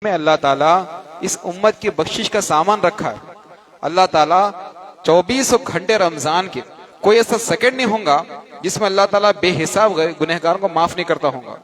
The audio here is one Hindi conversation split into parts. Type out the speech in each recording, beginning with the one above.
में अल्लाह ताला इस उम्मत की बख्शिश का सामान रखा है। अल्लाह ताला 24 घंटे रमजान के कोई ऐसा सेकंड नहीं होगा जिसमें अल्लाह ताला बेहिसाब गुनहगारों को माफ नहीं करता होगा।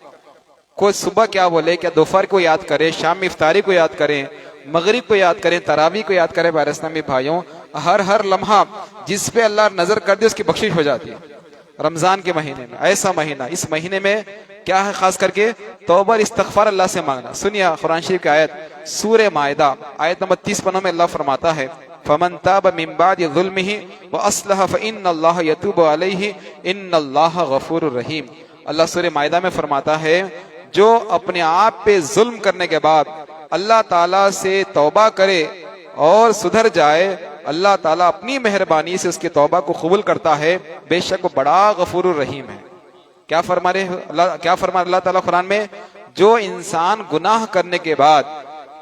कोई सुबह क्या बोले, क्या दोपहर को याद करे, शाम में इफ्तारी को याद करें, मगरिब को याद करें, तरावी को याद करें। इस्लामी भाइयों, हर लम्हा जिस पे अल्लाह नजर कर दे उसकी बख्शिश हो जाती है। रमजान के महीने में ऐसा महीना, इस महीने में क्या है खास करके तौबा इस्तगफार अल्लाह से मांगना। सुनिए कुरान शरीफ की आयत सूरह माइदा आयत नंबर 30 में अल्लाह फरमाता है, फमन ताब मिन बादि ज़ुल्मिही व अस्लह फ़इन्नल्लाह यतूबु अलैहि इन्नल्लाह गफूरुर रहीम। अल्लाह सूरह माइदा में फरमाता है, जो अपने आप पे जुल्म करने के बाद अल्लाह ताला से तौबा करे और सुधर जाए, अल्लाह ताला अपनी मेहरबानी से उसकी तौबा को कबूल करता है, बेशक वो बड़ा गफूरुर रहीम है। क्या फरमा अल्लाह ताला कुरान में, जो इंसान गुनाह करने के बाद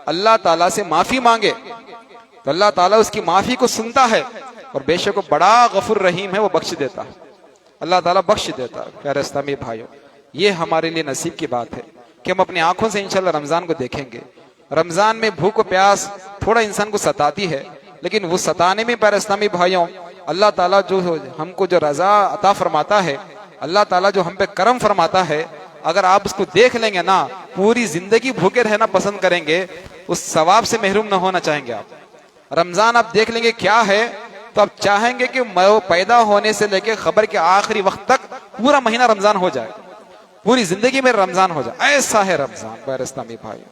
अल्लाह ताला से माफी मांगे तो अल्लाह ताला उसकी माफी को सुनता है और बेशक वो बड़ा गफूर रहीम है, वो बख्श देता है। अल्लाह ताला बख्श देता है। प्यारे इस्लामी भाइयों, ये हमारे लिए नसीब की बात है कि हम अपनी आंखों से इंशाल्लाह रमजान को देखेंगे। रमजान में भूख और प्यास थोड़ा इंसान को सताती है, लेकिन वो सताने में प्यारे इस्लामी भाइयों अल्लाह ताला जो हमको जो रजा अता फरमाता है, अल्लाह ताला जो हम पे करम फरमाता है, अगर आप उसको देख लेंगे ना, पूरी जिंदगी भूखे रहना पसंद करेंगे, उस सवाब से महरूम ना होना चाहेंगे आप। रमजान आप देख लेंगे क्या है तो आप चाहेंगे कि पैदा होने से लेकर खबर के आखिरी वक्त तक पूरा महीना रमजान हो जाए, पूरी जिंदगी में रमजान हो जाए। ऐसा है रमजान प्यारे इस्लामी भाई,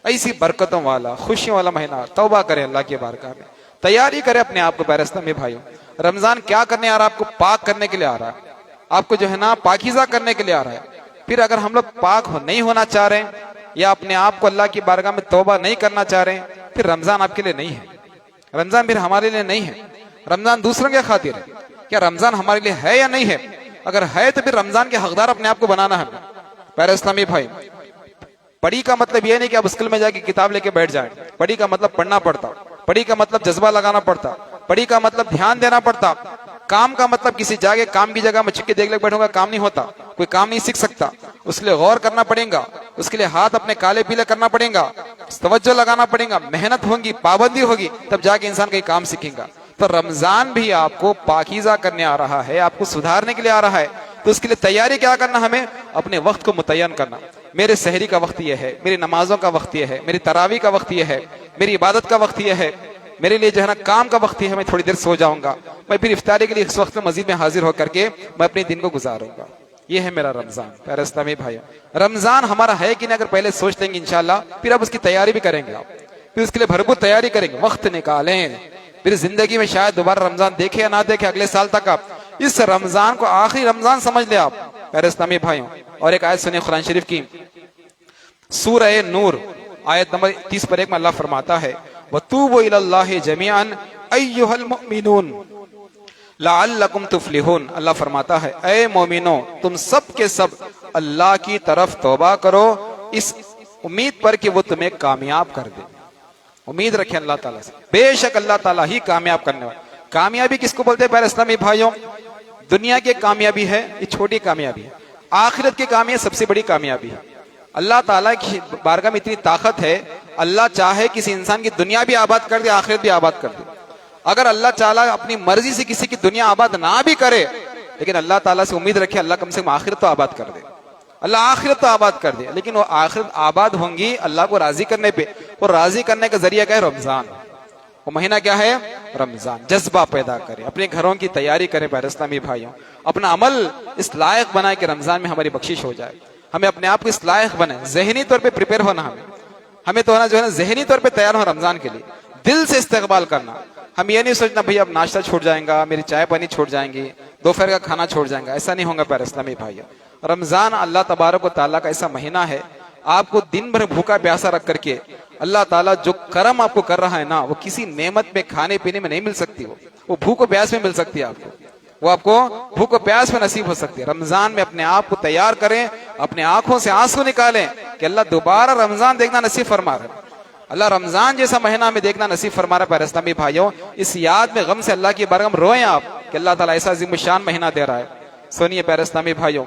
ऐसी बरकतों वाला खुशियों वाला महीना। तौबा करें अल्लाह की बारगाह में, तैयारी करें अपने आप को प्यारे इस्लामी भाइयों। रमजान क्या करने आ रहा है? आपको पाक करने के लिए आ रहा है, आपको जो है ना पाकीज़ा करने के लिए आ रहा है। फिर अगर हम लोग पाक नहीं होना चाह रहे हैं या अपने आप को अल्लाह की बारगाह में तौबा नहीं करना चाह रहे हैं, फिर रमजान आपके लिए नहीं है। रमजान फिर हमारे लिए नहीं है। रमजान दूसरों के खातिर है। क्या रमजान हमारे लिए है या नहीं है? अगर है तो फिर रमजान के हकदार अपने आप को बनाना है। प्यारे इस्लामी भाई, पढ़ी का मतलब यह नहीं कि आप स्कूल में जाके किताब लेके बैठ जाए। पढ़ी का मतलब पढ़ना पड़ता, पढ़ी का मतलब जज्बा लगाना पड़ता, पढ़ी का मतलब ध्यान देना पड़ता। काम का मतलब किसी जाके काम की जगह में छिपके देख ले बैठूंगा, काम नहीं होता, कोई काम नहीं सीख सकता। उसके लिए गौर करना पड़ेगा, उसके लिए हाथ अपने काले पीले करना पड़ेगा, तवज्जो लगाना पड़ेगा, मेहनत होगी, पाबंदी होगी, तब जाके इंसान कहीं काम सीखेगा। तो रमजान भी आपको पाकीज़ा करने आ रहा है, आपको सुधारने के लिए आ रहा है। तो उसके लिए तैयारी क्या करना, हमें अपने वक्त को मुतय्यन करना। मेरे सहरी का वक्त यह है, मेरी नमाजों का वक्त यह है, मेरी तरावी का वक्त यह है, मेरी इबादत का वक्त यह है, मेरे लिए जो है ना काम का वक्त है, मैं थोड़ी देर सो जाऊंगा, मैं फिर इफ्तारी के लिए इस वक्त में मस्जिद में हाजिर होकर के मैं अपने दिन को गुजारूंगा। ये है मेरा रमजान। प्यारे इस्लामी भाई, रमजान हमारा है कि नहीं अगर पहले सोच लेंगे इंशाल्लाह, फिर अब उसकी तैयारी भी करेंगे आप, फिर उसके लिए भरपूर तैयारी करेंगे, वक्त निकालें। फिर जिंदगी में शायद दोबारा रमजान देखे या ना देखे, अगले साल तक आप इस रमजान को आखिरी रमजान समझ ले आप। प्यारे इस्लामी भाइयों, और एक आयत सुनिए कुरान शरीफ की, सूरह नूर आयत नंबर 30 में अल्लाह फरमाता है, वतूबू इलल्लाहि जमीअन अय्युहल मुमिनून लअल्लकुम तुफ्लिहून। अल्लाह फरमाता है, ऐ मोमिनो, तुम सब के सब अल्लाह की तरफ तौबा करो, इस उम्मीद पर कि वो तुम्हें कामयाब कर दे। उम्मीद रखें अल्लाह ताला से, बेशक अल्लाह ताला ही कामयाब करने वाला। कामयाबी किसको बोलते हैं प्यारे इस्लामी भाइयों? दुनिया की कामयाबी है, ये छोटी कामयाबी है। आखिरत की कामयाबी सबसे बड़ी कामयाबी है। अल्लाह ताला की बारगाह में इतनी ताकत है, अल्लाह चाहे किसी इंसान की दुनिया भी आबाद कर दे, आखिरत भी आबाद कर दे। अगर अल्लाह ताला अपनी मर्जी से किसी की दुनिया आबाद ना भी करे, लेकिन अल्लाह ताला से उम्मीद रखे अल्लाह कम से कम आखिरत तो आबाद कर दे। अल्लाह आखिरत तो आबाद कर दे, लेकिन वो आखिरत आबाद होंगी अल्लाह को राजी करने पे। और राजी करने का जरिया क्या है? रमजान। वो महीना क्या है? रमजान। जज्बा पैदा करें, अपने घरों की तैयारी करें प्यारे इस्लामी भाइयों, अपना अमल इस लायक बनाए कि रमजान में हमारी बख्शिश हो जाए। हमें अपने आप को इस लायक बने, जहनी तौर पे प्रिपेयर होना, हमें तो ना जो है ना जहनी तौर पे तैयार हो रमजान के लिए, दिल से इस्तेकबाल करना। हम ये नहीं सोचना भाई अब नाश्ता छूट जाएगा, मेरी चाय पानी छूट जाएंगी, दोपहर का खाना छूट जाएगा, ऐसा नहीं होगा प्यारे इस्लामी भाइयों। रमजान अल्लाह तबारक व तआला का ऐसा महीना है, आपको दिन भर भूखा प्यासा रख करके अल्लाह ताला जो करम आपको कर रहा है ना, वो किसी नेमत में खाने पीने में नहीं मिल सकती। वो भूख प्यास में मिल सकती है आपको, वो आपको भूख प्यास में नसीब हो सकती है। रमजान में अपने आप को तैयार करें, अपने आंखों से आंसू निकालें कि अल्लाह दोबारा रमजान देखना नसीब फरमा रहा है, अल्लाह रमजान जैसा महीना में देखना नसीब फरमा रहा है। प्यारे इस्लामी भाइयों, इस याद में गम से अल्लाह की बारगाह में रोएं आप कि अल्लाह ताला ऐसा अज़ीमुश्शान महीना दे रहा है। सुनिए प्यारे इस्लामी भाइयों,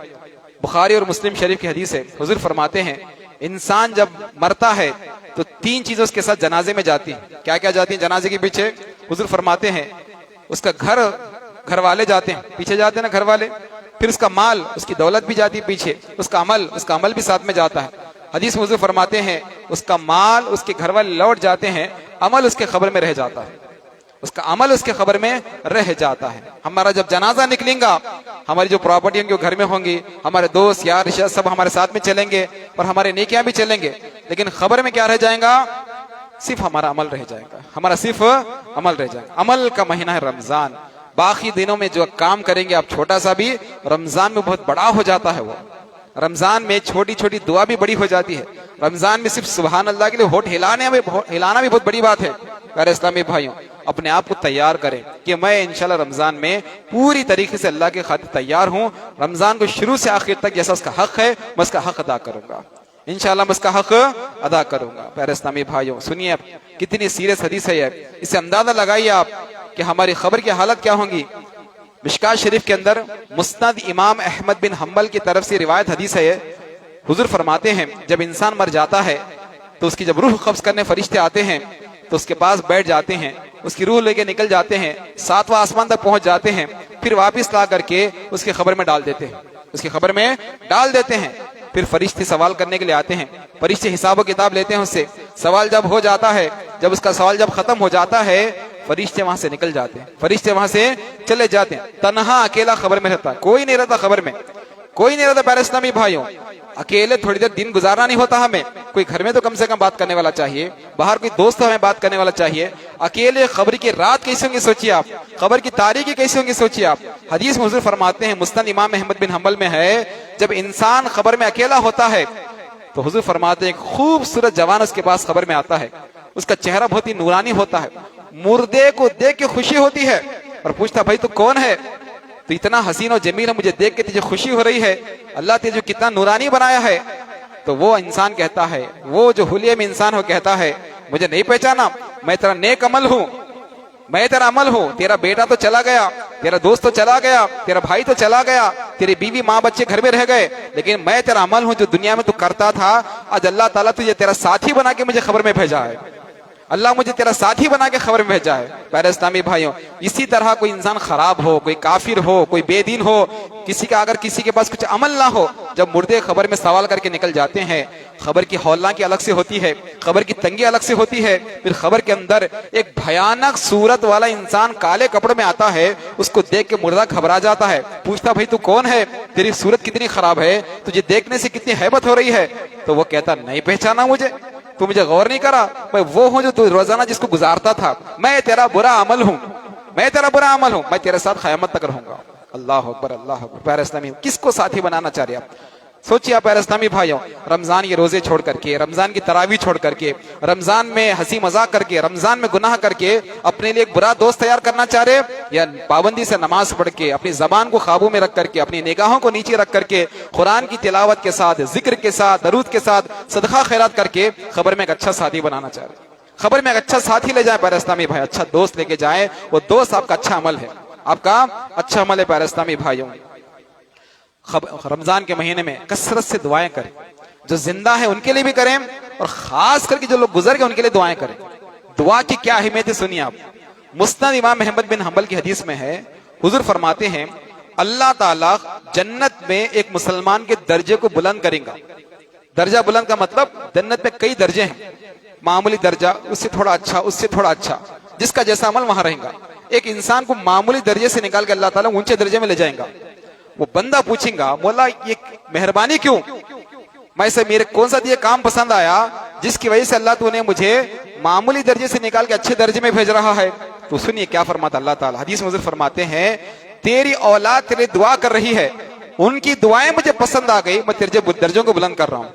बुखारी और मुस्लिम शरीफ की हदीस है, हुजूर फरमाते हैं, इंसान जब मरता है तो 3 चीजें उसके साथ जनाजे में जाती हैं। क्या क्या जाती हैं जनाजे के पीछे? हुजूर फरमाते हैं उसका घर वाले जाते हैं, पीछे जाते हैं ना घर वाले, फिर उसका माल, उसकी दौलत भी जाती है पीछे, उसका अमल भी साथ में जाता है। हदीस में हुजूर फरमाते हैं उसका माल, उसके घर वाले लौट जाते हैं, अमल उसके खबर में रह जाता है, उसका अमल उसके खबर में रह जाता है। हमारा जब जनाजा निकलेगा, हमारी जो प्रॉपर्टी होंगी वो घर में होंगी, हमारे दोस्त यार रिश्तेदार सब हमारे साथ में चलेंगे और हमारे नेकियां भी चलेंगे, लेकिन खबर में क्या रह जाएगा? सिर्फ हमारा अमल रह जाएगा, हमारा सिर्फ अमल रह जाएगा। अमल का महीना है रमजान। बाकी दिनों में जो काम करेंगे आप छोटा सा भी, रमजान में बहुत बड़ा हो जाता है। वो रमजान में छोटी छोटी दुआ भी बड़ी हो जाती है। रमजान में सिर्फ सुभान अल्लाह के लिए होठ हिलाना भी बहुत बड़ी बात है। प्यारे इस्लामी भाइयों, अपने आप को तैयार करें कि मैं इंशाल्लाह रमजान में पूरी तरीके से अल्लाह के खातिर तैयार हूँ। रमजान को शुरू से आखिर तक जैसा उसका हक है मैं उसका हक अदा करूंगा, इंशाल्लाह मैं उसका हक अदा करूंगा। प्यारे इस्लामी भाइयों, सुनिए आप कितनी सीरियस हदीस है ये, इससे अंदाजा लगाइए आप कि हमारी खबर की हालत क्या होगी। मिशकात शरीफ के अंदर मुस्नद इमाम अहमद बिन हम्बल की तरफ से रिवायत हदीस है। हुजूर फरमाते हैं जब इंसान मर जाता है तो उसकी जब रूह कब्ज करने फरिश्ते आते हैं तो उसके पास बैठ जाते हैं, उसकी रूह लेके निकल जाते हैं, 7वां आसमान तक पहुंच जाते हैं, फिर वापस ला करके उसकी खबर में डाल देते हैं, उसकी खबर में डाल देते हैं। फिर फरिश्ते सवाल करने के लिए आते हैं, फरिश्ते हिसाब किताब लेते हैं उससे। सवाल जब हो जाता है, जब उसका सवाल जब खत्म हो जाता है, फरिश्ते वहां से निकल जाते हैं, फरिश्ते वहां से चले जाते हैं। तन्हा अकेला खबर में रहता, कोई नहीं रहता खबर में, कोई नहीं रहता। प्यारे इस्लामी भाइयों, अकेले थोड़ी देर दिन गुजारना नहीं होता हमें, कोई घर में तो कम से कम बात करने वाला चाहिए, बाहर कोई दोस्त हमें बात करने वाला चाहिए। अकेले खबर की रात कैसी होंगी सोचिए आप, खबर की तारीखें कैसी होंगी सोचिए आप। हदीस में हुजूर फरमाते हैं, मुस्नद इमाम अहमद बिन हम्बल में है, जब इंसान खबर में अकेला होता है तो हुजूर फरमाते हैं एक खूबसूरत जवान उसके पास खबर में आता है, उसका चेहरा बहुत ही नूरानी होता है, मुर्दे को देख के खुशी होती है और पूछता भाई तू कौन है, तो इतना हसीन और जमील है, मुझे देख के तुझे खुशी हो रही है, अल्लाह तुझे कितना नूरानी बनाया है। तो वो इंसान कहता है, वो जो हुलिये में इंसान हो कहता है, मुझे नहीं पहचाना, मैं तेरा नेक अमल हूँ, मैं तेरा अमल हूँ, तेरा बेटा तो चला गया, तेरा दोस्त तो चला गया, तेरा भाई तो चला गया, तेरी बीवी माँ बच्चे घर में रह गए, लेकिन मैं तेरा अमल हूँ जो दुनिया में तू करता था, आज अल्लाह ताला तुझे तेरा साथी बना के मुझे खबर में भेजा है, अल्लाह मुझे तेरा साथी बना के खबर में भेजा है। प्यारे इस्लामी भाइयों, इसी तरह कोई इंसान खराब हो, कोई काफिर हो, कोई बेदीन हो, अगर किसी के पास कुछ अमल ना हो, जब मुर्दे खबर में सवाल करके निकल जाते हैं, खबर की हौला की अलग से होती है, खबर की तंगी अलग से होती है, फिर खबर के अंदर एक भयानक सूरत वाला इंसान काले कपड़े में आता है, उसको देख के मुर्दा घबरा जाता है, पूछता भाई तू कौन है, तेरी सूरत कितनी खराब है, तुझे देखने से कितनी हैबत हो रही है। तो वो कहता नहीं पहचाना मुझे, तू मुझे गौर नहीं करा, मैं वो हूं जो तू रोजाना जिसको गुजारता था, मैं तेरा बुरा अमल हूं, मैं तेरा बुरा अमल हूं, मैं तेरे साथ क़यामत तक रहूंगा। अल्लाह अकबर, अल्लाह अकबर। प्यारे इस्लामी, किसको साथी बनाना चाह रहे आप? सोचिए प्यारे इस्लामी भाइयों, रमजान के रोजे छोड़ करके, रमजान की तरावी छोड़ करके, रमजान में हंसी मजाक करके, रमजान में गुनाह करके अपने लिए एक बुरा दोस्त तैयार करना चाह रहे, या पाबंदी से नमाज पढ़ के अपनी जबान को काबू में रख करके, अपनी निगाहों को नीचे रख करके, कुरान की तिलावत के साथ, जिक्र के साथ, दरूद के साथ, सदका खैरात करके खबर में एक अच्छा साथी बनाना चाह रहे, खबर में एक अच्छा साथी ले जाए प्यारे इस्लामी भाई, अच्छा दोस्त लेके जाए, वो दोस्त आपका अच्छा अमल है, आपका अच्छा अमल है। प्यारे इस्लामी भाइयों, रमजान के महीने में कसरत से दुआएं करें, जो जिंदा है उनके लिए भी करें और खास करके जो लोग गुजर गए उनके लिए दुआएं करें। दुआ की क्या अहमियत है सुनिए आप। मुस्नद इमाम अहमद बिन हम्बल की हदीस में है, हुजूर फरमाते हैं अल्लाह ताला जन्नत में एक मुसलमान के दर्जे को बुलंद करेगा। दर्जा बुलंद का मतलब जन्नत में कई दर्जे हैं, मामूली दर्जा, उससे थोड़ा अच्छा, उससे थोड़ा अच्छा, जिसका जैसा अमल वहां रहेगा। एक इंसान को मामूली दर्जे से निकाल के अल्लाह ताला ऊंचे दर्जे में ले जाएगा। वो बंदा पूछेगा मौला ये मेहरबानी क्यों, मैं से मेरे कौन सा ये काम पसंद आया जिसकी वजह से अल्लाह तूने मुझे मामूली दर्जे से निकाल के अच्छे दर्जे में भेज रहा है। तो सुनिए क्या फरमाता अल्लाह ताला, हदीस में फरमाते हैं तेरी औलाद तेरे दुआ कर रही है, उनकी दुआएं मुझे पसंद आ गई, मैं तेरे दर्जों को बुलंद कर रहा हूँ,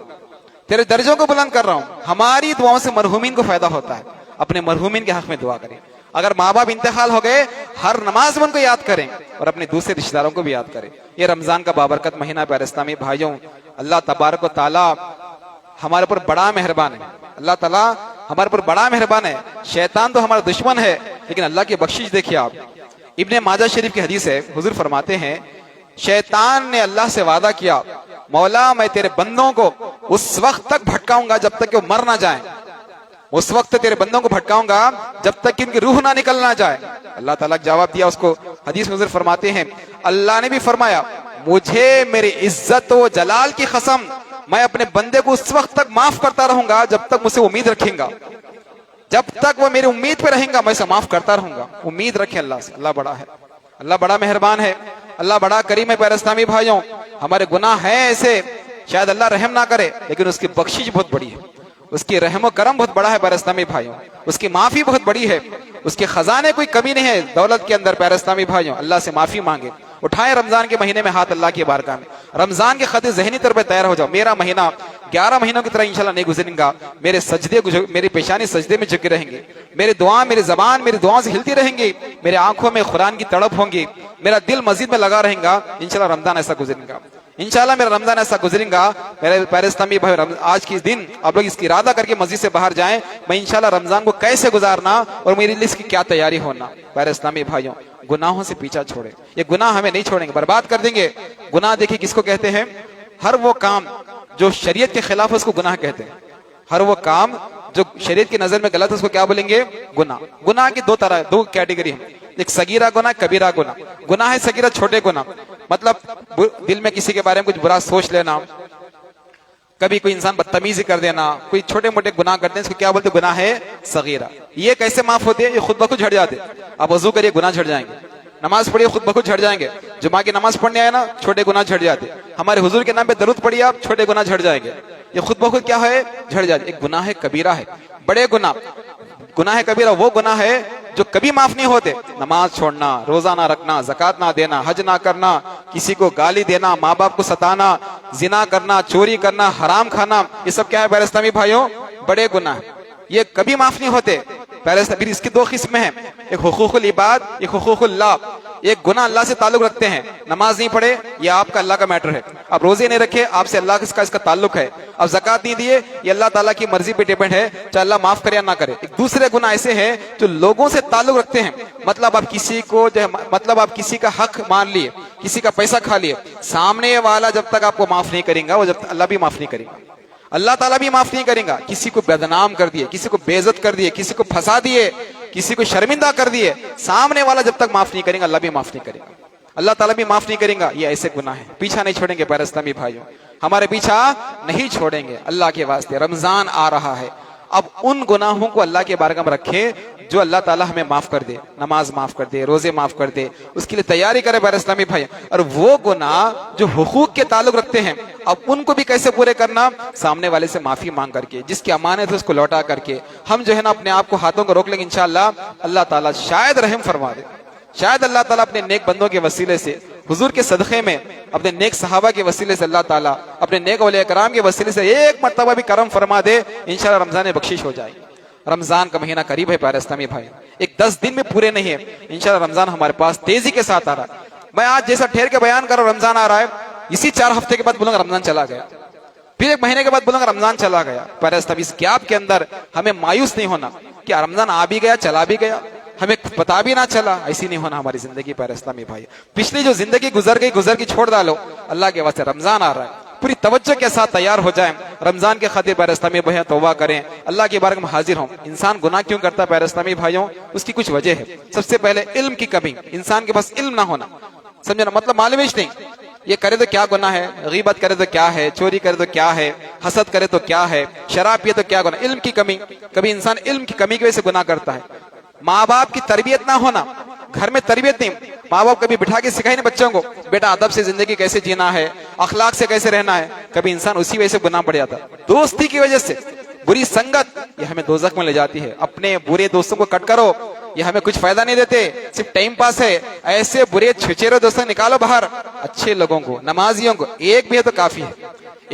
तेरे दर्जों को बुलंद कर रहा हूँ। हमारी दुआओं से मरहूमीन को फायदा होता है, अपने मरहूमीन के हक में दुआ करें। अगर माँ बाप इंतकाल हो गए, हर नमाज में उनको याद करें और अपने दूसरे रिश्तेदारों को भी याद करें। ये रमजान का बाबरकत महीना प्यारे इस्लामी भाइयों, अल्लाह तबारक व तआला हमारे ऊपर बड़ा मेहरबान है, अल्लाह ताला हमारे ऊपर बड़ा मेहरबान है। शैतान तो हमारा दुश्मन है, लेकिन अल्लाह की बख्शिश देखिए आप। इब्ने माजा शरीफ की हदीस है, हुजूर फरमाते हैं शैतान ने अल्लाह से वादा किया, मौला मैं तेरे बंदों को उस वक्त तक भटकाऊंगा जब तक कि वो मर ना जाए, उस वक्त तेरे बंदों को भटकाऊंगा जब तक कि इनकी रूह ना निकल ना जाए। अल्लाह ताला ने जवाब दिया उसको। हदीस में हुज़ूर फरमाते हैं, अल्लाह ने भी फरमाया, मुझे मेरी इज्जत व जलाल की कसम, मैं अपने बंदे को उस वक्त तक माफ करता रहूंगा जब तक मुझसे उम्मीद रखेगा। जब तक वो मेरी उम्मीद पे रहेगा मैं उसे माफ करता रहूंगा। उम्मीद रखे अल्लाह से। अल्लाह बड़ा है, अल्लाह बड़ा मेहरबान है, अल्लाह बड़ा करीम है। प्यारे इस्लामी भाइयों, हमारे गुनाह हैं ऐसे, शायद अल्लाह रहम ना करे, लेकिन उसकी बख्शिश बहुत बड़ी है, उसकी रहम व करम बहुत बड़ा है। प्यारे इस्लामी भाइयों, उसकी माफी बहुत बड़ी है, उसके खजाने कोई कमी नहीं है दौलत के अंदर। प्यारे इस्लामी भाइयों, अल्लाह से माफी मांगे, उठाएं रमजान के महीने में हाथ अल्लाह की बारगाह में। रमजान के खातिर ज़हनी तौर पर तैयार हो जाओ। मेरा महीना 11 महीनों की तरह इंशाल्लाह नहीं गुजरेगा। मेरे सजदे, मेरी पेशानी सजदे में झुके रहेंगे, मेरी दुआ, मेरी जबान मेरी दुआओं से हिलती रहेंगी, मेरे आंखों में कुरान की तड़प होंगी, मेरा दिल मस्जिद में लगा रहेगा। इंशाल्लाह रमजान ऐसा गुजरेगा, इंशाल्लाह मेरा रमजान ऐसा गुजरेगा। मेरे प्यारे इस्लामी भाई, आज के दिन आप लोग इसकी इरादा करके मस्जिद से बाहर जाएं, मैं इंशाल्लाह रमजान को कैसे गुजारना और मेरी लिस्ट की क्या तैयारी होना। प्यारे इस्लामी भाइयों, गुनाहों से पीछा छोड़े, ये गुनाह हमें नहीं छोड़ेंगे, बर्बाद कर देंगे। गुनाह देखिए किसको कहते हैं? हर वो काम जो शरीयत के खिलाफ है उसको गुनाह कहते हैं। हर वो काम जो शरीयत की नजर में गलत है उसको क्या बोलेंगे? गुनाह। गुनाह की दो कैटेगरी है, एक सगीरा गुनाह, कबीरा गुनाह। गुनाह है सगीरा, छोटे गुनाह, मतलब दिल में किसी के बारे में कुछ बुरा सोच लेना, कभी कोई इंसान बदतमीजी कर देना, कोई छोटे मोटे गुनाह करते हैं, इसको क्या बोलते हैं? गुनाह है सगीरा। ये कैसे माफ होते हैं? ये खुद ब खुद झड़ जाते। आप वजू करिए, गुनाह झड़ जाएंगे। नमाज पढ़िए, खुद ब खुद झड़ जाएंगे। जुमा की नमाज पढ़ने आए ना, छोटे गुनाह झड़ जाते। हमारे हुजूर के नाम पे दरूद पढ़िए आप, छोटे गुनाह झड़ जाएंगे। ये खुद ब खुद क्या है? झड़ जाते। एक गुनाह है कबीरा है, बड़े गुनाह। गुनाह है कबीरा वो गुनाह है जो कभी माफ नहीं होते। नमाज छोड़ना, रोजा ना रखना, ज़कात ना देना, हज ना करना, किसी को गाली देना, माँ बाप को सताना, जिना करना, चोरी करना, हराम खाना, ये सब क्या है प्यारे इस्लामी भाइयों? बड़े गुनाह। ये कभी माफ नहीं होते। पहले फिर इसकी दो किस्में हैं, एक हुकूकुल इबाद, एक हुकूकुल्लाह। एक गुनाह अल्लाह से ताल्लुक रखते हैं, नमाज नहीं पढ़े, ये आपका अल्लाह का मैटर है। आप रोजे नहीं रखे, आपसे अल्लाह का इसका ताल्लुक है। आप ज़कात नहीं दिए, ये अल्लाह ताला की मर्जी पे डिपेंड है, चाहे अल्लाह माफ करे या ना करे। एक दूसरे गुनाह ऐसे हैं जो लोगों से ताल्लुक रखते हैं, मतलब आप किसी को आप किसी का हक मान लिए, किसी का पैसा खा लिए, सामने वाला जब तक आपको माफ नहीं करेगा, वो जब अल्लाह भी माफ नहीं करेगा, अल्लाह ताला भी माफ नहीं करेगा। किसी को बदनाम कर दिए, किसी को बेइज्जत कर दिए, किसी को फंसा दिए, किसी को शर्मिंदा कर दिए, सामने वाला जब तक माफ नहीं करेगा, अल्लाह भी माफ नहीं करेगा, अल्लाह ताला भी माफ नहीं करेगा। ये ऐसे गुनाह है, पीछा नहीं छोड़ेंगे प्यारे इस्लामी भाइयों, हमारे पीछा नहीं छोड़ेंगे अल्लाह के वास्ते। रमजान आ रहा है, अब उन गुनाहों को अल्लाह के बारगाह में रखें जो अल्लाह ताला हमें माफ कर दे, नमाज माफ कर दे, रोजे माफ कर दे, उसके लिए तैयारी करें प्यारे इस्लामी भाई। और वो गुनाह जो हुकूक के ताल्लुक रखते हैं, अब उनको भी कैसे पूरे करना? सामने वाले से माफी मांग करके, जिसकी अमानत है उसको लौटा करके, हम जो है ना अपने आप को, हाथों को रोक लेंगे, इंशाअल्लाह अल्लाह ताला शायद रहम फरमा दे। शायद अल्लाह ताला अपने नेक बंदों के वसीले से, हुजूर के सदक़े में, अपने नेक सहाबा के वसीले से, अल्लाह ताला अपने नेक औलिया कराम के वसीले से एक मर्तबा भी करम फरमा दे, इंशाअल्लाह रमजान में बख्शिश हो जाएगी। रमजान का महीना करीब है प्यारे इस्लामी भाई, एक 10 दिन में पूरे नहीं है, इंशाअल्लाह रमजान हमारे पास तेजी के साथ आ रहा है। मैं आज जैसा ठहर के बयान कर रहा हूं, रमजान आ रहा है, इसी 4 हफ्ते के बाद बोलूंगा रमजान चला गया, फिर 1 महीने के बाद बोलूंगा रमजान चला गया। प्यारे इस्लामी, इस गैप के अंदर हमें मायूस नहीं होना कि रमजान आ भी गया, चला भी गया, हमें पता भी ना चला, ऐसी नहीं होना हमारी जिंदगी प्यारे इस्लामी भाई। पिछली जो जिंदगी गुजर गई, गुजर की छोड़ डालो, अल्लाह के वास्ते रमजान आ रहा है, पूरी तवज्जो के साथ तैयार हो जाएं। रमजान के खातिर प्यारे इस्लामी भाइयों तौबा करें, अल्लाह के बारे में हाजिर हों। इंसान गुनाह क्यों करता है प्यारे इस्लामी भाइयों? उसकी कुछ वजह है। सबसे पहले इल्म की कमी, इंसान के पास इल्म ना होना, समझे ना, मतलब मालूम ही नहीं, ये करे तो क्या गुनाह है, गीबत करे तो क्या है, चोरी करे तो क्या है, हसद करे तो क्या है, शराब पिए तो क्या गुनाह। इल्म की कमी, कभी इंसान इल्म की कमी की वजह से गुनाह करता है। माँ बाप की तरबियत ना होना, घर में तरबियत नहीं, माँ बाप कभी बिठा के सिखाए नहीं बच्चों को, बेटा अदब से जिंदगी कैसे जीना है, अखलाक से कैसे रहना है, कभी इंसान उसी वजह से गुनाह पड़ जाता। दोस्ती की वजह से, बुरी संगत, ये हमें दोज़ख में ले जाती है। अपने बुरे दोस्तों को कट करो, ये हमें कुछ फायदा नहीं देते, सिर्फ टाइम पास है। ऐसे बुरे छुचेरे दोस्तों निकालो बाहर, अच्छे लोगों को, नमाजियों को एक भी है तो काफी है।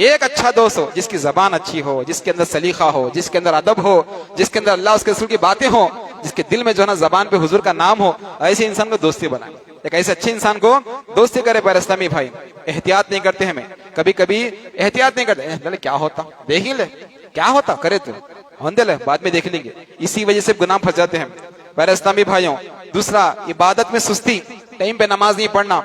एक अच्छा दोस्त हो, जिसकी जबान अच्छी हो, जिसके अंदर सलीका हो, जिसके अंदर अदब हो, जिसके अंदर अल्लाह उसके रसूल की बातें हो, जिसके दिल में जो है ना जबान पे हुजूर का नाम हो, ऐसे इंसान को दोस्ती बनाए। एक ऐसे अच्छे इंसान को दोस्ती करे प्यारे इस्लामी भाई। एहतियात नहीं करते, हमें कभी कभी एहतियात नहीं करते, क्या होता देख ही ले, क्या होता करे तो होने ले, बाद में देख लेंगे, इसी वजह से गुनाह फंस जाते हैं प्यारे इस्लामी भाइयों। दूसरा, इबादत में सुस्ती, टाइम पे नमाज नहीं पढ़ना,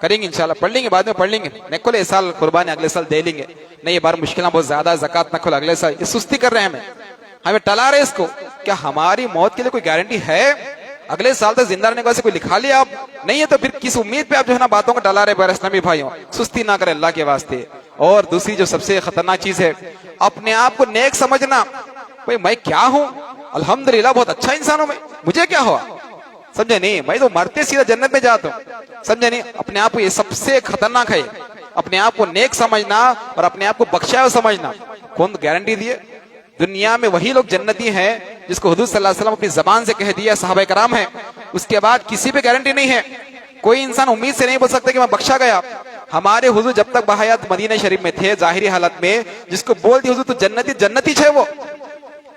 करेंगे इंशाल्लाह, पढ़ लेंगे, बाद में पढ़ लेंगे, न खोले इस साल कुर्बानी अगले साल दे लेंगे, नहीं ये बार मुश्किल बहुत ज्यादा, ज़कात न खोले अगले साल, ये सुस्ती कर रहे हैं हमें। हमें टला रहे इसको। क्या हमारी मौत के लिए कोई गारंटी है? अगले साल तक जिंदा रहने को ऐसे कोई लिखा लिया आप? नहीं है तो फिर किस उम्मीद पे आप जो है ना बातों को टला रहे? प्यारे इस्लामी भाइयों, सुस्ती ना करें अल्लाह के वास्ते। और दूसरी जो सबसे खतरनाक चीज है, अपने आप को नेक समझना। भाई मैं क्या हूं? अल्हम्दुलिल्लाह बहुत अच्छा इंसान हूं मैं, मुझे क्या हुआ? समझे नहीं? मैं तो मरते सीधा जन्नत में जाता हूं। समझे नहीं? अपने आप को, ये सबसे खतरनाक है, अपने आप को नेक समझना और अपने आप को बख्शा हुआ समझना। कौन गारंटी दिए? दुनिया में वही लोग जन्नती हैं जिसको हुजूर सल्लल्लाहु अलैहि वसल्लम अपनी जबान से कह दिया, सहाबा कराम है। उसके बाद किसी पे गारंटी नहीं है। कोई इंसान उम्मीद से नहीं बोल सकता कि मैं बख्शा गया। हमारे हुजूर जब तक बहयात मदीना शरीफ में थे, जाहिरी हालत में, जिसको बोल दिया हुजूर तो जन्नती जन्नती है वो,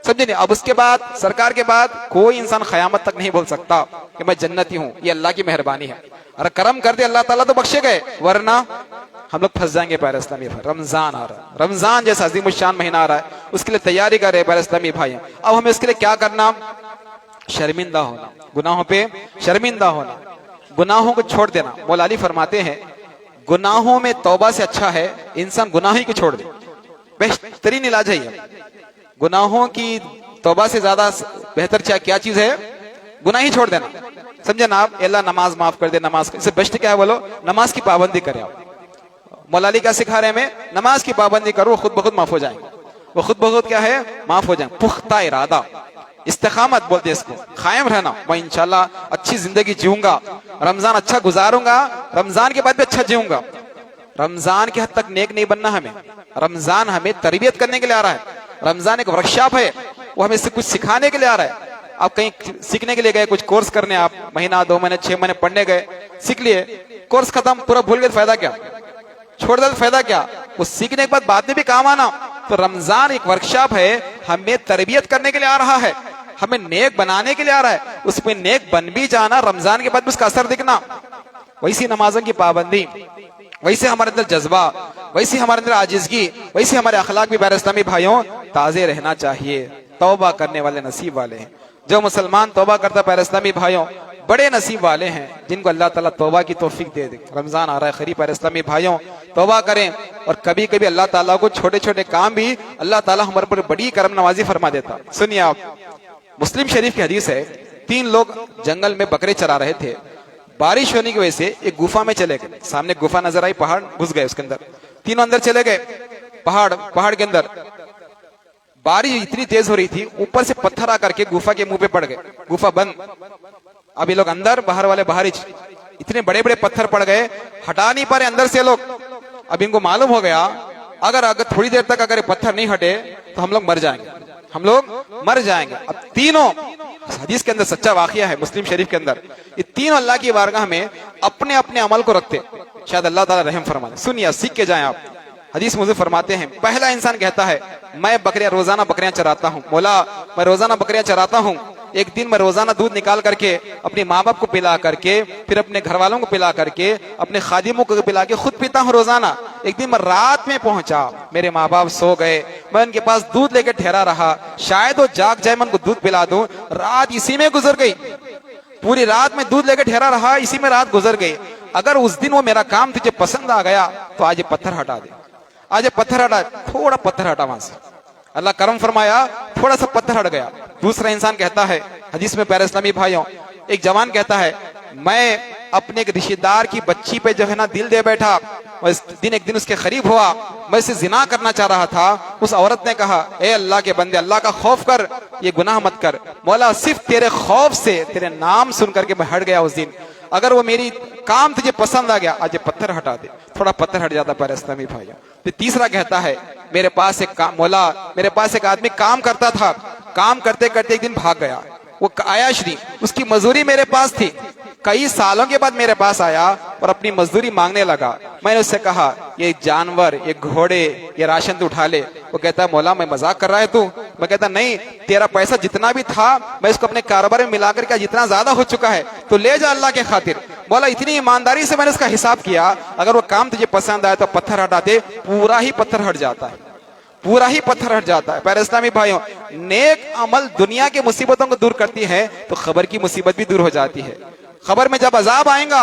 समझे नहीं? अब उसके बाद, सरकार के बाद कोई इंसान क़यामत तक नहीं बोल सकता कि मैं जन्नती हूं। ये अल्लाह की मेहरबानी है। अरे करम कर दे अल्लाह ताला तो बख्शे गए, वरना हम लोग फंस जाएंगे। प्यारे इस्लामी भाई, रमजान आ रहा है, रमजान जैसा अजीम शान महीना आ रहा है, उसके लिए तैयारी कर रहे प्यारे इस्लामी भाई। अब हमें इसके लिए क्या करना? शर्मिंदा होना, गुनाहों पे शर्मिंदा होना, गुनाहों को छोड़ देना। मौला अली फरमाते हैं, गुनाहों में तौबा से अच्छा है इंसान गुनाह ही को छोड़ दे। बेहतरीन इलाज है ये। गुनाहों की तौबा से ज्यादा बेहतर क्या चीज है? गुनाह ही छोड़ देना। समझे ना आप? अल्लाह नमाज माफ कर दे, नमाज इससे बेस्ट क्या है बोलो? नमाज की पाबंदी करें आप। मौला अली क्या सिखा रहे हैं हमें? नमाज की पाबंदी करो, खुद ब खुद माफ हो जाएंगे। वो खुद ब खुद क्या है? माफ हो जाएंगे। पुख्ता इरादा, इस्तिकामत बोलते हैं इसको, कायम रहना। मैं इंशाल्लाह अच्छी जिंदगी जीऊंगा, रमजान अच्छा गुजारूंगा, रमजान के बाद भी अच्छा जीऊंगा। रमजान के हद तक नेक नहीं बनना हमें। रमजान हमें तरबियत करने के लिए आ रहा है। रमजान एक वर्कशॉप है, वो हमें कुछ सिखाने के लिए आ रहा है। आप कहीं सीखने के लिए गए, कुछ कोर्स करने, आप महीना 2 महीने 6 महीने पढ़ने गए, सीख लिए, कोर्स खत्म, पूरा भूल गए, फायदा क्या? छोड़ दे तो फायदा क्या? वो सीखने के बाद में भी काम आना। तो रमजान एक वर्कशॉप है, हमें तरबियत करने के लिए आ रहा है, हमें नेक बनाने के लिए आ रहा है। उसमें नेक बन भी जाना, रमजान के बाद भी उसका असर दिखना। वैसी नमाजों की पाबंदी, वैसे हमारे अंदर जज्बा, वैसे हमारे अंदर आजिजगी, वैसे हमारे अखलाक भी प्यारे इस्लामी भाइयों ताजे रहना चाहिए। तौबा करने वाले नसीब वाले हैं। जो मुसलमान तौबा करता प्यारे इस्लामी भाइयों, बड़े नसीब वाले हैं जिनको अल्लाह ताला तौबा की तौफीक दे दे। रमजान आ रहा है खरीब प्यारे इस्लामी भाइयों, तौबा करें। और कभी कभी अल्लाह ताला को छोटे छोटे काम भी अल्लाह ताला हमारे पर बड़ी करम नवाजी फरमा देता। सुनिए आप, मुस्लिम शरीफ की हदीस है, 3 लोग जंगल में बकरे चरा रहे थे। बारिश होने की वजह से एक गुफा में चले गए। सामने गुफा नजर आई, पहाड़, घुस गए उसके अंदर। तीनों अंदर चले गए। पहाड़ के अंदर बारिश इतनी तेज हो रही थी, ऊपर से पत्थर आकर के गुफा के मुंह पे पड़ गए। गुफा बंद, अब ये लोग अंदर, बाहर वाले बाहर ही। इतने बड़े बड़े पत्थर पड़ गए, हटा नहीं पा रहे अंदर से लोग। अब इनको मालूम हो गया, अगर थोड़ी देर तक अगर ये पत्थर नहीं हटे तो हम लोग मर जाएंगे, हम लोग मर जाएंगे। अब तीनों, हदीस के अंदर सच्चा वाकया है मुस्लिम शरीफ के अंदर, ये तीनों अल्लाह की बारगाह में अपने अपने अमल को रखते, शायद अल्लाह ताला रहम फरमा दे। सुनिए, सीख के जाएं आप। हदीस मुझे फरमाते हैं, पहला इंसान कहता है, मैं रोजाना बकरियां चराता हूँ। मौला, मैं रोजाना बकरियां चराता हूँ। एक दिन मैं रोजाना दूध निकाल करके अपने माँ बाप को पिला करके, फिर अपने घर वालों को पिला करके, अपने खादिमों को पिला के खुद पीता हूँ रोजाना। एक दिन मैं रात में पहुंचा, मेरे माँ बाप सो गए, मैं उनके पास दूध लेकर ठहरा रहा, शायद वो जाग जाए, मैं उनको दूध पिला दूं। रात इसी में गुजर गई, पूरी रात में दूध लेकर ठहरा रहा, इसी में रात गुजर गई। अगर उस दिन वो मेरा काम तुझे पसंद आ गया तो आज ये पत्थर हटा दे, आज ये पत्थर हटा, थोड़ा पत्थर हटा वहां से। अल्लाह करम फरमाया, थोड़ा सा पत्थर हट गया। दूसरा इंसान कहता है, हदीस में प्यारे इस्लामी भाइयों, एक जवान कहता है, मैं अपने एक रिश्तेदार की बच्ची पे जो है ना दिल दे बैठा, एक दिन उसके करीब हुआ, मैं इसे जिना करना चाह रहा था। उस औरत ने कहा, ए अल्लाह के बंदे, अल्लाह का खौफ कर, ये गुनाह मत कर। मौला, सिर्फ तेरे खौफ से, तेरे नाम सुन करके मैं हट गया उस दिन। अगर वो मेरी काम तुझे पसंद आ गया, आज ये पत्थर हटा दे। थोड़ा पत्थर हट जाता प्यारे इस्लामी भाइयों। फिर तीसरा कहता है, मेरे पास एक आदमी काम करता था, काम करते करते एक दिन भाग गया, वो आयाश नहीं, उसकी मजदूरी मेरे पास थी। कई सालों के बाद मेरे पास आया और अपनी मजदूरी मांगने लगा। मैंने उससे कहा, ये जानवर, ये घोड़े, ये राशन तू उठा ले। वो कहता है, मौला मैं मजाक कर रहा है तू? मैं कहता नहीं, तेरा पैसा जितना भी था मैं इसको अपने कारोबार में मिलाकर के जितना ज्यादा हो चुका है, तो ले जा अल्लाह के खातिर। मौला, इतनी ईमानदारी से मैंने उसका हिसाब किया, अगर वो काम तुझे पसंद आया तो पत्थर हटाते, पूरा ही पत्थर हट जाता है, पूरा ही पत्थर हट जाता है। प्यारे इस्लामी भाइयों, नेक अमल दुनिया की मुसीबतों को दूर करती है तो खबर की मुसीबत भी दूर हो जाती है। खबर में जब अजाब आएगा,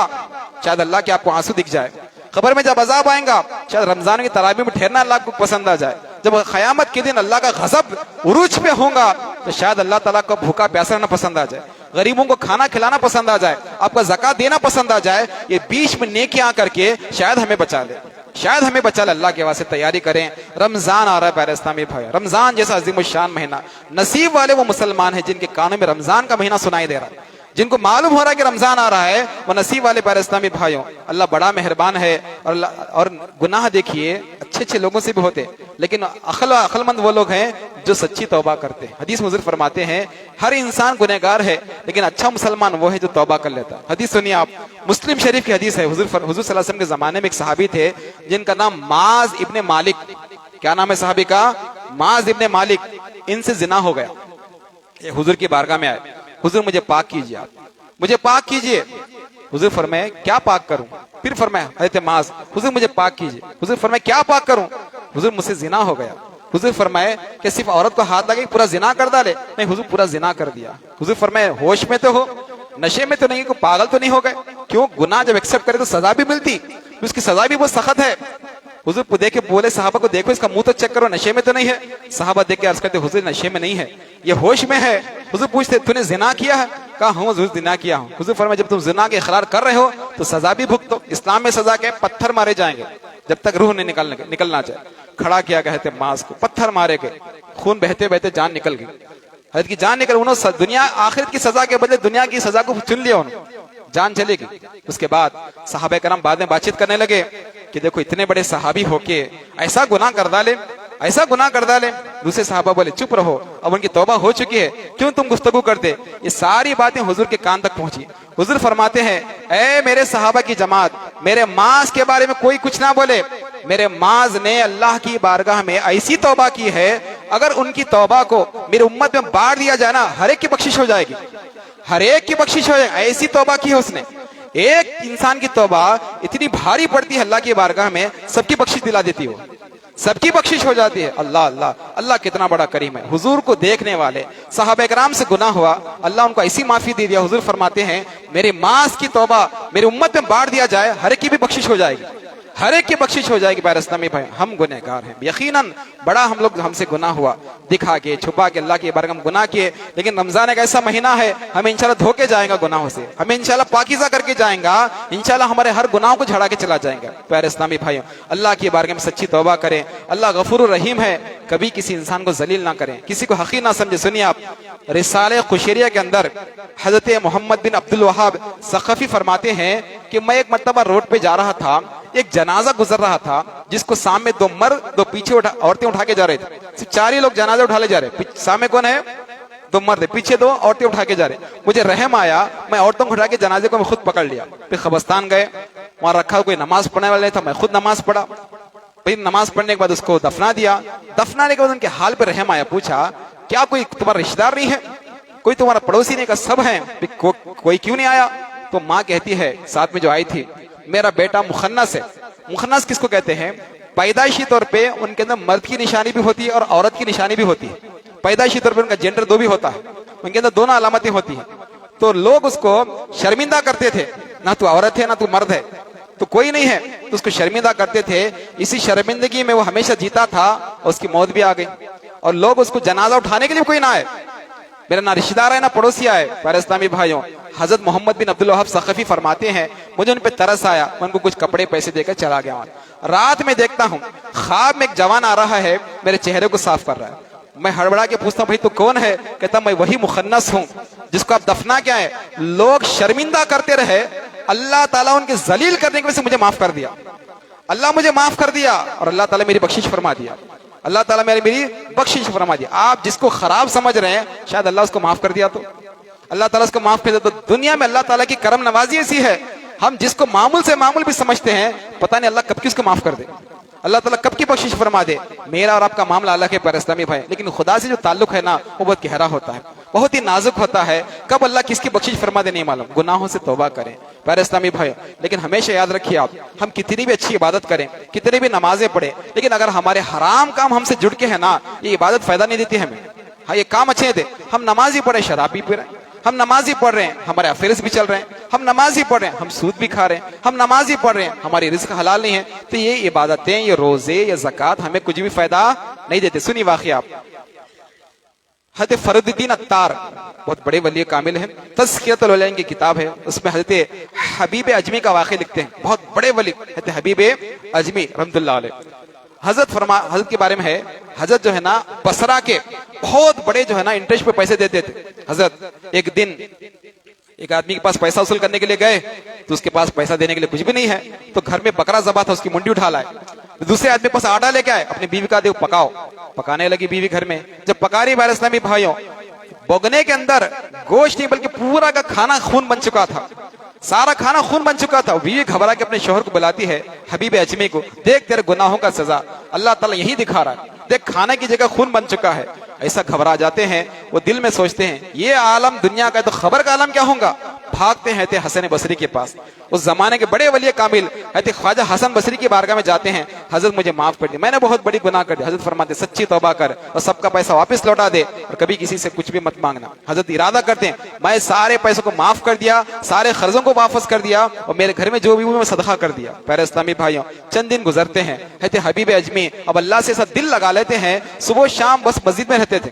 शायद अल्लाह के आपको आंसू दिख जाए, कब्र में जब अजाब आएगा, शायद रमजान की तरावी में ठहरना अल्लाह को पसंद आ जाए। जब क़यामत के दिन अल्लाह का गज़ब उरूज पे होगा तो शायद अल्लाह ताला को भूखा प्यासा रहना पसंद आ जाए, गरीबों को खाना खिलाना पसंद आ जाए, आपका ज़कात देना पसंद आ जाए। ये बीच में नेकियां करके शायद हमें बचा ले, शायद हमें बचा ले। अल्लाह के वास्ते तैयारी करें। रमजान आ रहा है प्यारे इस्लामी भाई, रमजान जैसा अजीम शान महीना। नसीब वाले वो मुसलमान हैं जिनके कानों में रमजान का महीना सुनाई दे रहा है, जिनको मालूम हो रहा है कि रमजान आ रहा है, वो नसीब वाले प्यारे इस्लामी भाइयों। अल्लाह बड़ा मेहरबान है। और गुनाह देखिए अच्छे अच्छे लोगों से भी होते, लेकिन अक्लमंद वो लोग हैं जो सच्ची तौबा करते हैं। हदीस में हुज़ूर फरमाते हैं हर इंसान गुनहगार है, लेकिन अच्छा मुसलमान वो है जो तौबा कर लेता है। हदीस सुनिए आप, मुस्लिम शरीफ की हदीस है। हुज़ूर सल्लल्लाहु अलैहि वसल्लम के जमाने में एक सहाबी थे जिनका नाम माज इब्ने मालिक। क्या नाम है सहाबी का? माज इब्ने मालिक। इनसे जिना हो गया। ये हुज़ूर की बारगाह में आए, हुज़ूर मुझे पाक कीजिए, आप मुझे पाक कीजिए। हुज़ूर फरमाए क्या पाक करूं? फिर फरमाया हज़रत माज, हुज़ूर मुझे पाक कीजिए। हुज़ूर फरमाए क्या पाक करूं? हुज़ूर मुझसे जिना हो गया। हुज़ूर फरमाए कि सिर्फ औरत को हाथ लगे पूरा जिना कर डाले? नहीं हुज़ूर, पूरा जिना कर दिया। हुज़ूर फरमाए होश में तो हो, नशे में तो नहीं, को पागल तो नहीं हो गए? क्यों? गुनाह जब एक्सेप्ट करे तो सजा भी मिलती, उसकी सजा भी बहुत सख्त है। हुज़ूर देखे बोले सहाबा को, देखो इसका मुंह तो चेक करो, नशे में तो नहीं है? सहाबा देख के अर्ज करते हुज़ूर नशे में नहीं है, ये होश में है। हुज़ूर पूछते तूने जिना किया है? कहा हूँ हुज़ूर जिना किया हूँ। हुज़ूर फरमाए जब तुम जिना के इकरार कर रहे हो तो सजा भी भुगतो। इस्लाम में सजा क्या है? पत्थर मारे जाएंगे जब तक रूह नहीं निकलना चाहे। खड़ा किया कहते माज को, पत्थर मारे गए, खून बहते बहते जान निकल गई। हजरत की जान निकल, उन्होंने दुनिया आखिरत की सजा के बदले दुनिया की सजा को चुन लिया, उन्होंने जान चलेगी। उसके बाद सहाबा कराम बाद में बातचीत करने लगे कि देखो इतने बड़े सहाबी होके ऐसा गुनाह कर डाले, ऐसा गुनाह कर डाले। दूसरे सहाबा बोले चुप रहो, अब उनकी तौबा हो चुकी है, क्यों तुम गुफ्तगू करते? ये सारी बातें हुजूर के कान तक पहुंची। हुजूर फरमाते हैं ऐ मेरे सहाबा की जमात, मेरे माज के बारे में कोई कुछ ना बोले। मेरे माज ने अल्लाह की बारगाह में ऐसी तौबा की है, अगर उनकी तौबा को मेरी उम्मत में बांट दिया जाए ना, हर एक की बख्शिश हो जाएगी, हर एक की बख्शिश हो जाएगी। ऐसी तौबा की है उसने। एक इंसान की तौबा इतनी भारी पड़ती है अल्लाह की बारगाह में, सबकी बख्शिश दिला देती है, सबकी बख्शिश हो जाती है। अल्लाह अल्लाह अल्लाह कितना बड़ा करीम है। हुजूर को देखने वाले सहाबा कराम से गुनाह हुआ, अल्लाह उनको ऐसी माफी दे दिया। हुजूर फरमाते हैं मेरे मास की तौबा मेरी उम्मत में बांट दिया जाए, हर एक की भी बख्शिश हो जाएगी, हर एक की बख्शिश हो जाएगी। प्यारे इस्लामी भाई, हम गुनहगार हैं, यकीनन बड़ा हम लोग हमसे गुनाह हुआ, दिखा के छुपा के अल्लाह की बारगाह में गुनाह किए। लेकिन रमजान एक ऐसा महीना है, हमें इंशाल्लाह धोके जाएगा गुनाहों से, हमें इंशाल्लाह पाकीज़ा करके जाएगा, इंशाल्लाह हमारे हर गुनाहों को झड़ा के चला जाएगा। प्यारे इस्लामी भाइयों, अल्लाह की बारगाह में सच्ची तौबा करें। अल्लाह गफूर रहीम है, कभी किसी इंसान को जलील ना करें, किसी को हकीर ना समझे। सुनिए आप, रिसाले कुशैरिया के अंदर हजरत मोहम्मद बिन अब्दुल वहाब सखफी फरमाते हैं कि मैं एक मर्तबा रोड पे जा रहा था, एक जनाजा गुजर रहा था जिसको सामने दो मर्द दो पीछे औरतें उठा के जा रहे थे। सिर्फ 4 ही लोग जनाजा उठा ले जा रहे, सामने कौन है? 2 मर्द है, पीछे 2 औरतें उठा के जा रहे। मुझे रहम आया, मैं औरतों को उठा के जनाजे को मैं खुद पकड़ लिया। फिर कब्रिस्तान गए, वहां रखा, कोई नमाज पढ़ने वाले था, मैं खुद नमाज पढ़ा। फिर नमाज पढ़ने के बाद उसको दफना दिया। दफनाने के बाद उनके हाल पे रहम आया, पूछा क्या कोई तुम्हारा रिश्तेदार नहीं है, कोई तुम्हारा पड़ोसी नहीं? का सब है, कोई क्यों नहीं आया? तो माँ कहती है साथ में जो आई थी, मेरा बेटा मुखन्नस है। मुखन्नस किसको कहते हैं? पैदाइशी तौर पे उनके अंदर मर्द की निशानी भी होती है और औरत की निशानी भी होती है। पैदाइशी तौर पे उनका जेंडर 2 भी होता है, उनके अंदर दोनों अलामतें होती हैं। तो लोग उसको शर्मिंदा करते थे, ना तू औरत है ना तू मर्द है, तो कोई नहीं है, तो उसको शर्मिंदा करते थे। इसी शर्मिंदगी में वो हमेशा जीता था और उसकी मौत भी आ गई। और लोग उसको जनाजा उठाने के लिए कोई ना आए, मेरा ना रिश्तेदार है ना पड़ोसी आए। प्यारे इस्लामी भाइयों, हजरत मोहम्मद बिन अब्दुल वहाब सखफी फरमाते हैं मुझे उन पे तरस आया, मैं उनको कुछ कपड़े पैसे देकर चला गया। रात में देखता हूँ ख्वाब में एक जवान आ रहा है, मेरे चेहरे को साफ कर रहा है। मैं हड़बड़ा के पूछता हूँ भाई तू कौन है? कहता मैं वही मुखन्नस हूँ जिसको आप दफना क्या है। लोग शर्मिंदा करते रहे, अल्लाह ताला उनके जलील करने की वजह से मुझे माफ कर दिया, अल्लाह मुझे माफ कर दिया और अल्लाह ताला मेरी बख्शिश फरमा दिया, अल्लाह ताला मेरी बख्शिश फरमा दिया। आप जिसको खराब समझ रहे हैं, शायद अल्लाह उसको माफ कर दिया, तो अल्लाह ताला उसको माफ कर दिया। तो दुनिया में अल्लाह ताला की करम नवाजी ऐसी है, हम जिसको मामूल से मामूल भी समझते हैं, पता नहीं अल्लाह कब की उसको माफ कर दे, अल्लाह ताला कब की बख्शिश फरमा दे। मेरा और आपका मामला अल्लाह के प्यारे इस्लामी भाई, लेकिन खुदा से जो ताल्लुक है ना, वो बहुत गहरा होता है, बहुत ही नाजुक होता है। कब अल्लाह किसकी बख्शिश फरमा दे नहीं मालूम। गुनाहों से तौबा करें प्यारे इस्लामी भाई, लेकिन हमेशा याद रखिए आप, हम कितनी भी अच्छी इबादत करें, कितनी भी नमाजें पढ़े, लेकिन अगर हमारे हराम काम हमसे जुड़ के है ना, ये इबादत फायदा नहीं देती हमें। हाँ, ये काम अच्छे थे, हम नमाज ही पढ़े शराब भी पी रहे, हम नमाज ही पढ़ रहे हैं, हमारे अफेयर्स भी चल रहे हैं, हम नमाज ही पढ़ रहे हैं, हम सूद भी खा रहे हैं, हम नमाज ही पढ़ रहे हैं, हमारी रिस्क हलाल नहीं है, तो ये इबादतें, ये रोजे, ये ज़कात हमें कुछ भी फायदा नहीं देते। सुनिए वाक़या आप, हज़रत फरीदुद्दीन अत्तार बहुत बड़े वली कामिल हैं, तज़किरतुल औलिया की किताब है, उसमें हज़रत हबीब अजमी का वाक़या लिखते हैं, बहुत बड़े वली हज़रत हबीब अजमी रहमतुल्लाह अलैह। हज़रत के बारे में है, हज़रत जो है ना बसरा के बहुत बड़े जो है ना इंटरेस्ट पे पैसे देते थे। हज़रत एक दिन एक आदमी के पास पैसा वसूल करने के लिए गए, तो उसके पास पैसा देने के लिए कुछ भी नहीं है, तो घर में बकरा ज़बा था, उसकी मुंडी उठा लाए। तो दूसरे आदमी के पास आटा लेके आए, अपनी बीवी का दे पकाओ, पकाने लगी बीवी घर में। जब पका रही बार इस्लामी भाइयों, बोगने के अंदर गोश्त नहीं बल्कि पूरा का खाना खून बन चुका था, सारा खाना खून बन चुका था। बीवी घबरा के अपने शोहर को बुलाती है, हबीब अजमी को, देख तेरे गुनाहों का सजा अल्लाह ताला यही दिखा रहा है, देख खाने की जगह खून बन चुका है। ऐसा घबरा जाते हैं, वो दिल में सोचते हैं ये आलम दुनिया का है तो खबर का आलम क्या होगा। भागते हैं हसन बसरी के पास, उस जमाने के बड़े वली कामिल ख्वाजा हसन बसरी की बारगाह में जाते हैं, हजरत मुझे माफ कर दी, मैंने बहुत बड़ी गुनाह कर दी। हजरत फरमाते सच्ची तौबा कर और सबका पैसा वापस लौटा दे और कभी किसी से कुछ भी मत मांगना। हजरत इरादा करते हैं, मैं सारे पैसों को माफ कर दिया, सारे कर्जों को वापस कर दिया और मेरे घर में जो भी मैं सदका कर दिया। प्यारे इस्लामी भाइयों, चंद दिन गुजरते हैं, हजरत हबीब अजमी अब अल्लाह से ऐसा दिल लगा लेते हैं, सुबह शाम बस मस्जिद में रहते थे।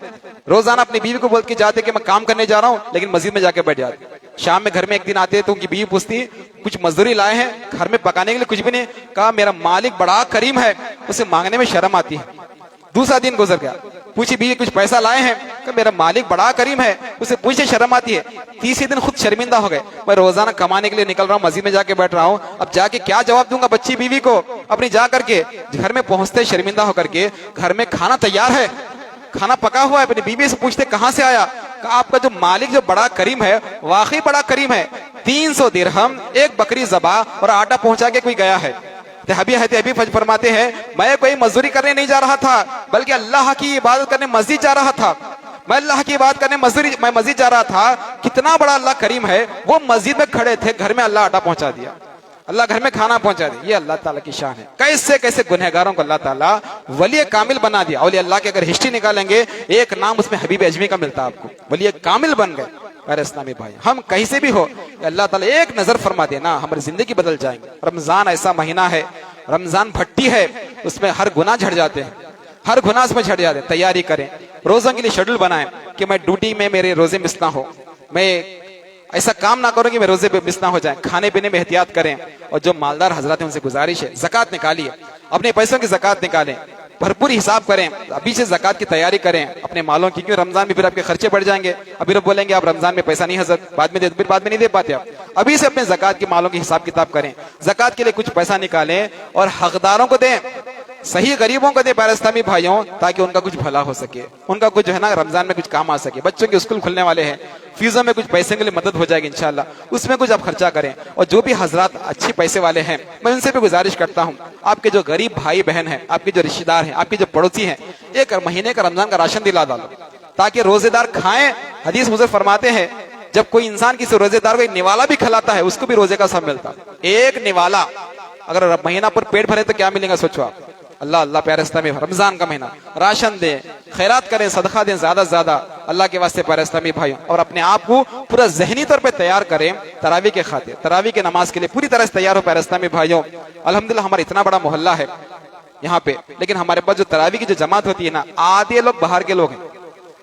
रोजाना अपनी बीवी को बोल के जाते कि मैं काम करने जा रहा हूँ, लेकिन मस्जिद में जाके बैठ जाते। शाम में घर में एक दिन आते तो उनकी बीवी पूछती कुछ मजदूरी लाए हैं, घर में पकाने के लिए कुछ भी नहीं। कहा मेरा मालिक बड़ा करीम है, उसे मांगने में शर्म आती है। दूसरा दिन गुजर गया, पूछी बीवी कुछ पैसा लाए हैं, कहा मेरा मालिक बड़ा करीम है, उसे पूछे शर्म आती है। तीसरे दिन खुद शर्मिंदा हो गए, मैं रोजाना कमाने के लिए निकल रहा हूँ, मस्जिद में जाके बैठ रहा हूँ, अब जाके क्या जवाब दूंगा बच्ची बीवी को अपनी। जा करके घर में पहुंचते शर्मिंदा होकर के, घर में खाना तैयार है, खाना पका हुआ है, अपनी बीवी से पूछते कहां से आया। आपका जो मालिक जो बड़ा करीम है, वाकई बड़ा करीम है, 300 दिरहम, एक बकरी ज़बा और आटा पहुंचा के कोई गया है। हबीब फरमाते हैं मैं कोई मजदूरी करने नहीं जा रहा था, बल्कि अल्लाह की इबादत करने मस्जिद जा रहा था। मैं अल्लाह की इबादत करने मैं मस्जिद जा रहा था। कितना बड़ा अल्लाह करीम है, वो मस्जिद में खड़े थे, घर में अल्लाह आटा पहुंचा दिया, अल्लाह घर में खाना पहुंचा दिया। ये अल्लाह ताला की शान है। कैसे कैसे गुनहगारों को अल्लाह ताला वली कामिल बना दिया। औलिया अल्लाह की अगर हिस्ट्री निकालेंगे, एक नाम उसमें हबीब अजमी का मिलता है आपको, वली कामिल बन गए। अरे इस्लामी भाई, हम कहीं से भी हो, अल्लाह ताला एक नजर फरमा देना हमारी जिंदगी बदल जाएंगे। रमजान ऐसा महीना है, रमजान भट्टी है, उसमें हर गुनाह झड़ जाते हैं, हर गुनाह उसमें झड़ जाते हैं। तैयारी करें, रोजों के लिए शेड्यूल बनाएं कि मैं ड्यूटी में मेरे रोजे मिस ना हो, मैं ऐसा काम ना करो कि मैं रोजे पे मिस ना हो जाए। खाने पीने में एहतियात करें, और जो मालदार हजरत हैं उनसे गुजारिश है ज़कात निकालिए, अपने पैसों की ज़कात निकालें, भरपूर हिसाब करें, अभी से ज़कात की तैयारी करें अपने मालों की, क्योंकि रमजान में फिर आपके खर्चे बढ़ जाएंगे। अभी लोग बोलेंगे आप रमजान में पैसा नहीं हजरत, बाद में दे, फिर बाद में नहीं दे पाते आप। अभी से अपने ज़कात के मालों की हिसाब किताब करें, ज़कात के लिए कुछ पैसा निकालें और हकदारों को दें, सही गरीबों को दे प्यारे इस्लामी भाइयों, ताकि उनका कुछ भला हो सके, उनका कुछ जो है ना रमजान में कुछ काम आ सके। बच्चों के स्कूल खुलने वाले हैं, फीसों में कुछ पैसे के लिए मदद हो जाएगी इंशाल्लाह, उसमें कुछ आप खर्चा करें। और जो भी हजरात अच्छे पैसे वाले हैं, मैं उनसे भी गुजारिश करता हूँ, आपके जो गरीब भाई बहन हैं, आपके जो रिश्तेदार हैं, आपके जो पड़ोसी हैं, एक महीने का रमजान का राशन दिला डालो, ताकि रोजेदार खाएं। हदीस मुझे फरमाते हैं जब कोई इंसान किसी रोजेदार को एक निवाला भी खिलाता है, उसको भी रोजे का सब मिलता है। एक निवाला, अगर महीना पर पेट भरे तो क्या मिलेगा सोचो आप। अल्लाह अल्लाह प्यारे इस्लामी, रमजान का महीना, राशन दें, खैरात करें, सदका दें ज्यादा से ज्यादा अल्लाह के वास्ते प्यारे इस्लामी भाइयों, और अपने आप को पूरा जहनी तौर पे तैयार करें तरावी के खातिर, तरावी के नमाज के लिए पूरी तरह से तैयार हो प्यारे इस्लामी भाइयों। अल्हम्दुलिल्लाह हमारा इतना बड़ा मोहल्ला है यहाँ पे, लेकिन हमारे पास जो तरावी की जो जमात होती है ना, आधे लोग बाहर के लोग हैं,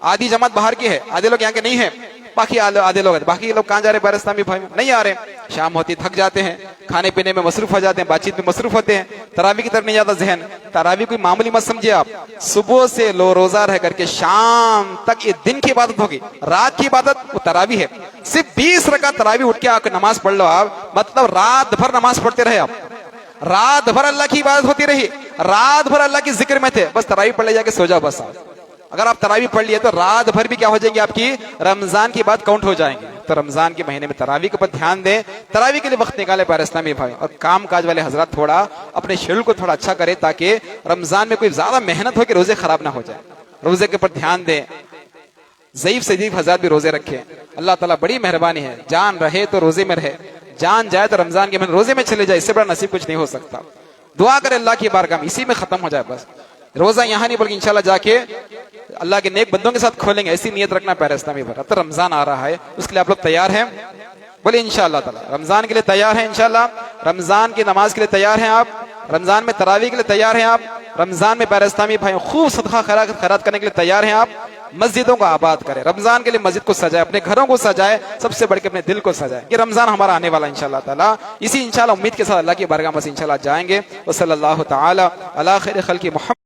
आधी जमात बाहर की है, आधे लोग यहाँ के नहीं है, बाकी आधे लोग हैं। बाकी लोग कहाँ जा रहे हैं इस्लामी भाई? नहीं आ रहे, शाम होती थक जाते हैं, खाने पीने में मसरूफ हो जाते हैं, बातचीत में मसरूफ होते हैं, तरावी की तरफ नहीं जाता जहन। तरावी कोई मामूली मत समझिए आप, सुबह से लो रोजा रह करके शाम तक ये दिन की इबादत होगी, रात की इबादत वो तरावी है। सिर्फ 20 रकात तरावी उठ के आकर नमाज पढ़ लो आप, मतलब रात भर नमाज पढ़ते रहे आप, रात भर अल्लाह की इबादत होती रही, रात भर अल्लाह की जिक्र में थे, बस तरावी पढ़ ले जाके सो जाओ बस आप। अगर आप तरावी पढ़ लिए तो रात भर भी क्या हो जाएगी आपकी, रमजान की बात काउंट हो जाएंगे। तो रमजान के महीने में तरावी के ऊपर ध्यान दें, तरावी के लिए वक्त निकाले प्यारे इस्लामी भाई, और काम काज वाले हजरत थोड़ा अपने शेड्यूल को थोड़ा अच्छा करें, ताकि रमजान में कोई ज्यादा मेहनत हो कि रोजे खराब ना हो जाए। रोजे के ऊपर ध्यान दें, ज़ईफ से ज़ईफ हजरत भी रोजे रखें। अल्लाह ताला बड़ी मेहरबानी है, जान रहे तो रोजे में रहे, जान जाए तो रमजान के महीने रोजे में चले जाए, इससे बड़ा नसीब कुछ नहीं हो सकता। दुआ करें अल्लाह की बारगाह में, इसी में खत्म हो जाए बस। रोजा यहाँ नहीं बल्कि इंशाल्लाह जाके अल्लाह के नेक बंदों के साथ खोलेंगे, ऐसी नियत रखना प्यारे इस्लामी भाई। अब तो रमजान आ रहा है, उसके लिए आप लोग तैयार हैं? बोले इंशाल्लाह ताला रमजान के लिए तैयार हैं, इंशाल्लाह रमजान की नमाज के लिए तैयार हैं आप, रमजान में तरावी के लिए तैयार हैं आप, रमजान में प्यारे इस्लामी भाई खूब सदका खैरात करने के लिए तैयार हैं आप। मस्जिदों को आबाद करें, रमजान के लिए मस्जिद को सजाए, अपने घरों को सजाए, सबसे बढ़ के अपने दिल को सजाए। ये रमजान हमारा आने वाला इंशाल्लाह ताला, इसी इंशाल्लाह उम्मीद के साथ अल्लाह की बारगाह में इंशाल्लाह जाएंगे। वसल्लल्लाहु ताला अला खैर खल्क़ि मुहम्मद।